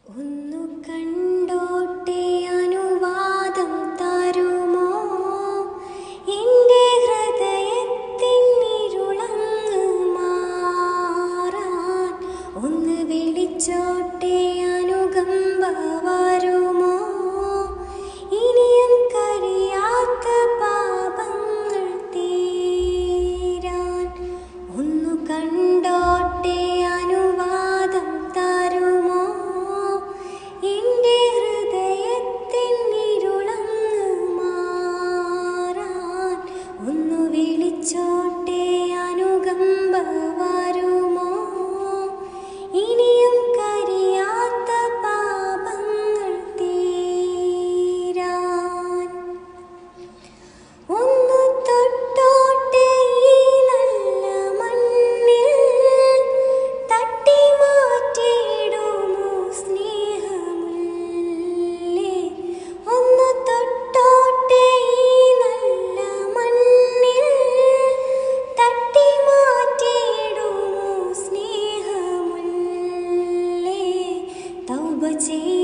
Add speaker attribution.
Speaker 1: ഒന്നു കണ്ടോട്ടെ അനുവാദം തരുമോ എൻ്റെ ഹൃദയത്തിനിരുളങ്ങ് മാറാൻ ഒന്ന് വിളിച്ചോട്ടെ അനുകമ്പ വരുമോ ഇനിയും കരിയാത്ത പാപങ്ങൾ തീരാൻ ഒന്നു കണ്ടോട്ടെ അനുവാദം തരുമോ എൻ്റെ ഹൃദയത്തിനിരുളങ്ങ് മാറാൻ ഒന്ന് വിളിച്ചോട്ടെ അനുകമ്പ വരുമോ ഇനിയും കരിയാത്ത പാപങ്ങൾ തീരാൻ ഒന്ന് തൊട്ടോട്ടെ ഈ നല്ല മണ്ണിൽ തട്ടി മാറ്റിയിടുമോ സ്നേഹമുള്ളേ ഒന്ന് തൊട്ടോട്ടെ ഈ നല്ല മണ്ണിൽ തട്ടി മാറ്റിയിടുമോ സ്നേഹമുള്ളേ തൗബ ചെയ്യ